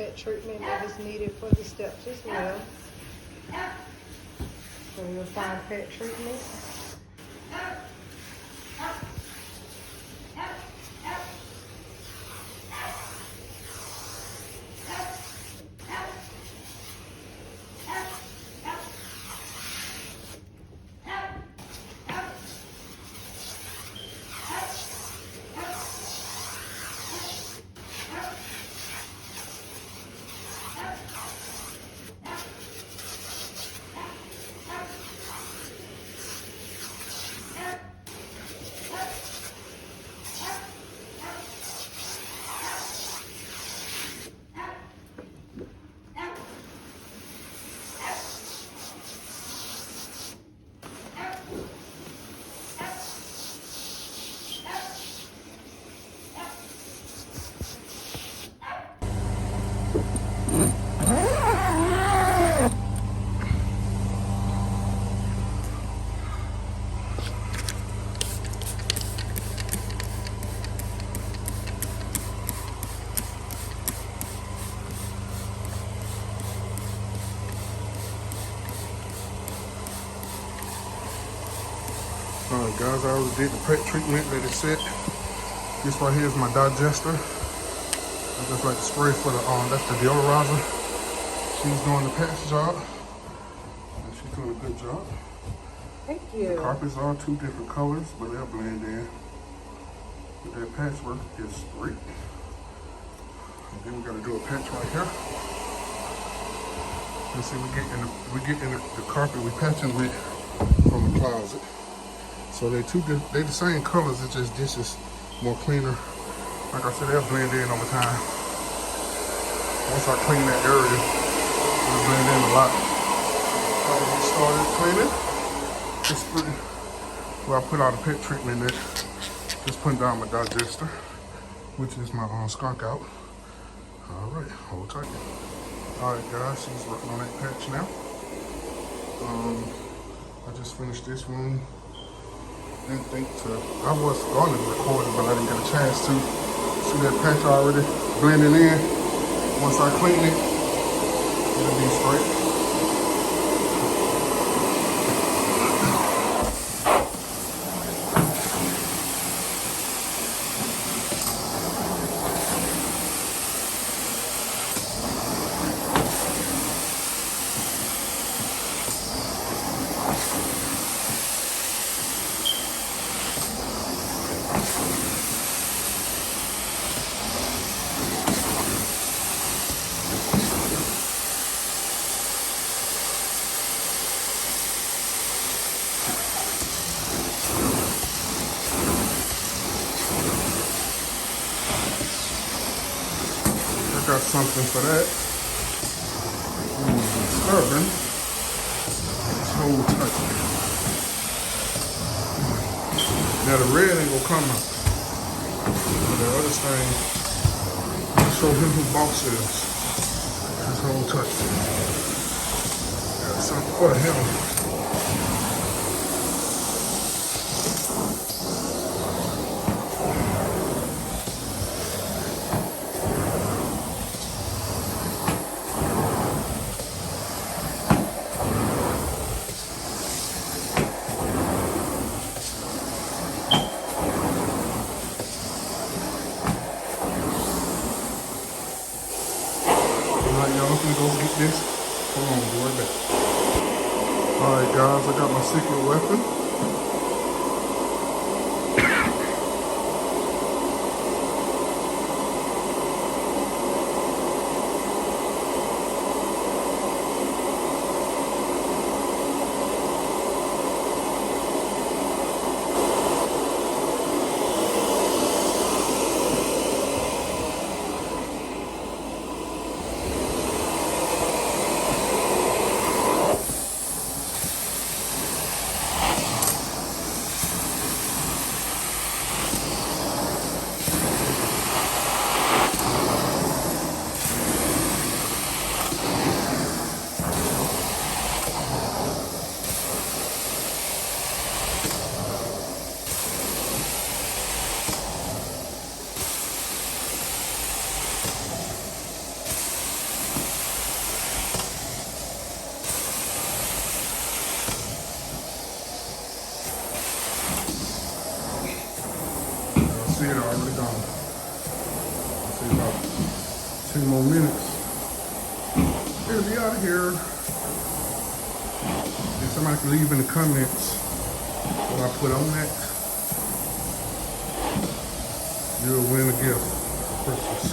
pet treatment that is needed for the steps as well. So you'll find pet treatment. Alright guys, I already did the pet treatment that it said. This right here is my digester. I just like to spray for the that's the deodorizer. She's doing the patch job. And she's doing a good job. Thank you. The carpets are two different colors, but they'll blend in. But that patchwork is great. And then we gotta do a patch right here. You see, we get in the carpet we patching with from the closet. So they the same colors, it's just this is more cleaner. Like I said, they'll blend in over time. Once I clean that area, it'll blend in a lot. We started cleaning. It's pretty, where I put all the pet treatment in, just putting down my digester, which is my skunk out. All right, hold tight. All right guys, she's working on that patch now. I just finished this room. Didn't think I was going to record it, but I didn't get a chance to. See that patch already blending in. Once I clean it, it'll be straight. Got something for that. Disturbing. This whole touch. Now the red ain't gonna come out. But the other thing, I'll show him who boss is. This whole touch. Got something for him. Alright, y'all, I'm gonna go get this. Hold on, be right back. Alright, guys, I got my secret weapon. see it already gone. I see about 10 more minutes. It'll be out of here. If somebody can leave in the comments what I put on that, you'll win a gift for Christmas.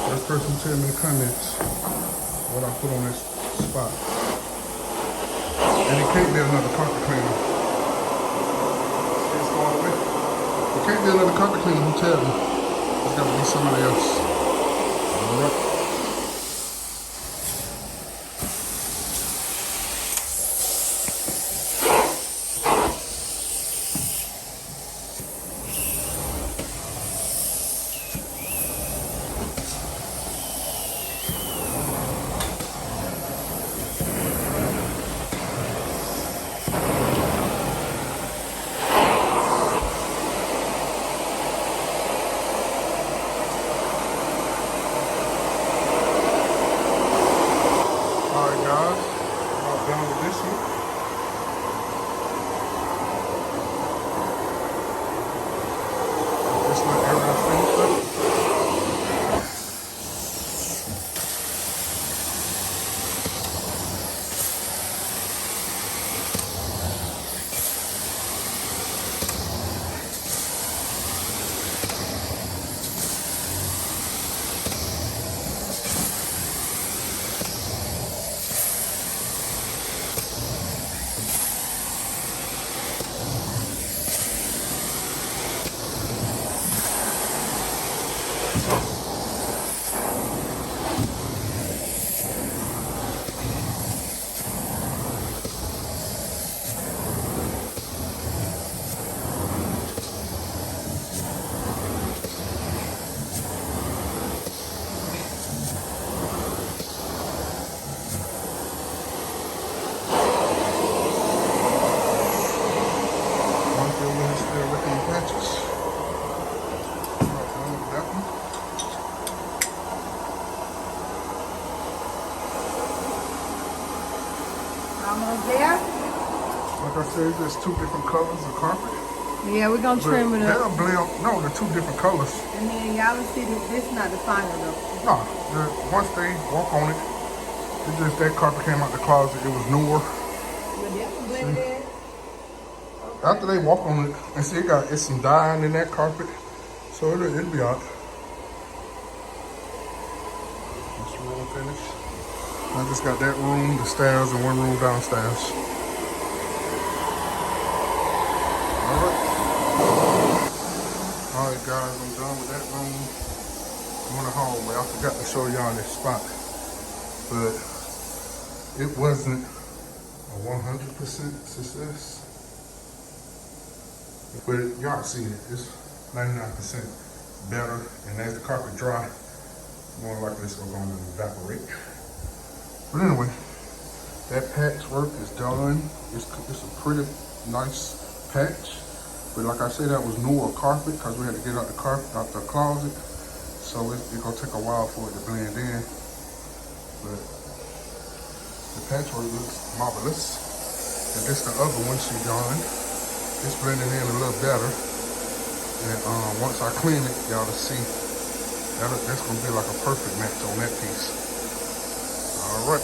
First person tell me in the comments what I put on this spot. And it can't be another carpet cleaner. It's going away. It can't be another carpet cleaner who tell me. It's gotta be somebody else. Alright. Almost there? Like I said, there's two different colors of carpet. Yeah, we're gonna trim it up. They'll blend. No, they're two different colors. And then y'all will see that this is not the final though. No, once they walk on it, it's just that carpet came out the closet. It was newer. But they'll blend in. After they walk on it, and see, it's some dyeing in that carpet, so it'll be out. This room finished. I just got that room, the stairs, and one room downstairs. Alright guys, I'm done with that room. I'm in the hallway. I forgot to show y'all this spot, but it wasn't a 100% success. But y'all see it, it's 99% better, and as the carpet dry, more likely it's gonna evaporate. But anyway, that patchwork is done. It's a pretty nice patch. But like I said, that was newer carpet because we had to get out the carpet out the closet. So it's gonna take a while for it to blend in. But the patchwork looks marvelous. And this the other one she done. It's blending in a little better. And once I clean it, y'all will see that's gonna be like a perfect match on that piece. All right.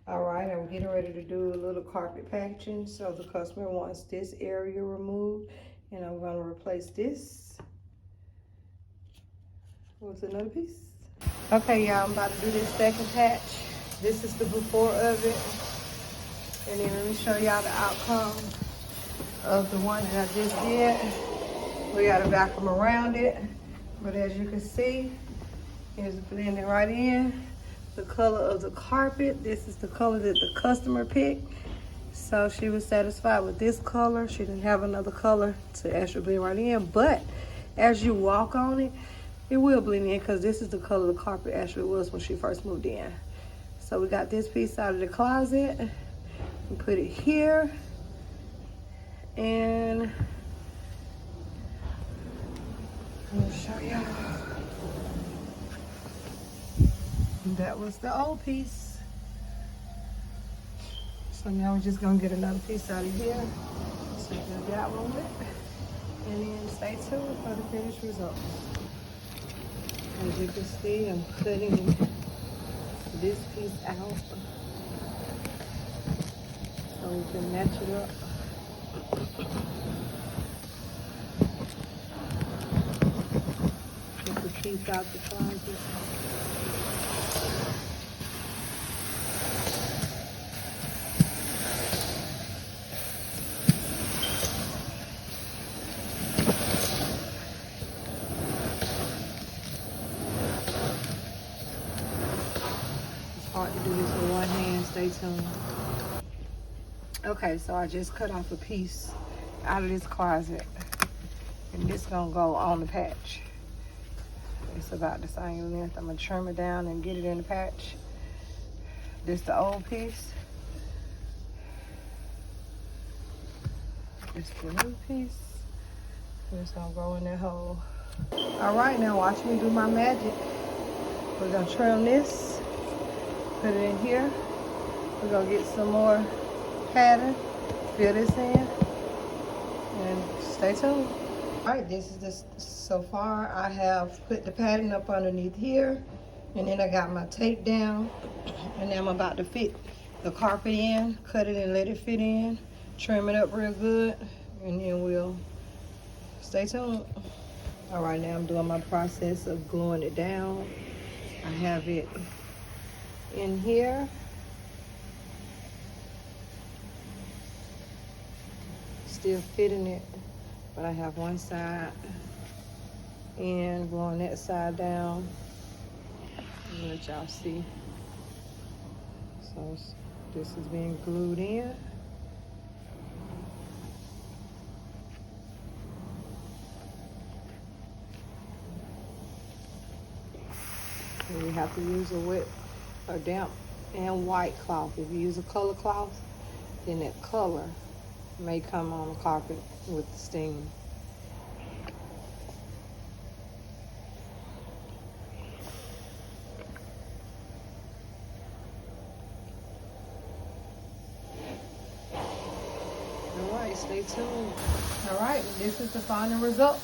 All right, I'm getting ready to do a little carpet patching. So the customer wants this area removed, and I'm gonna replace this with another piece. Okay, y'all, I'm about to do this second patch. This is the before of it. And then let me show y'all the outcome of the one that I just did. We got a vacuum around it, but as you can see, it's blending right in. The color of the carpet, this is the color that the customer picked. So she was satisfied with this color. She didn't have another color to actually blend right in, but as you walk on it, it will blend in because this is the color the carpet actually was when she first moved in. So we got this piece out of the closet and put it here. And I'm gonna show y'all. That was the old piece. So now we're just gonna get another piece out of here. So do that one with. And then stay tuned for the finished results. As you can see, I'm cutting this piece out so we can match it up. Get the piece out the closet. It's hard to do this with one hand. Stay tuned. Okay, so I just cut off a piece out of this closet, and this gonna go on the patch. It's about the same length. I'm gonna trim it down and get it in the patch. This the old piece. This the new piece. It's gonna go in that hole. All right, now watch me do my magic. We're gonna trim this, put it in here. We're gonna get some more pattern, fill this in, and stay tuned. All right, this is this. So far, I have put the pattern up underneath here, and then I got my tape down, and now I'm about to fit the carpet in, cut it and let it fit in, trim it up real good, and then we'll stay tuned. All right, now I'm doing my process of gluing it down. I have it in here. Still fitting it, but I have one side in, gluing that side down. I'm gonna let y'all see. So this is being glued in. And you have to use a wet, a damp and white cloth. If you use a color cloth, then that color may come on the carpet with the steam. All right, stay tuned. All right, this is the final result.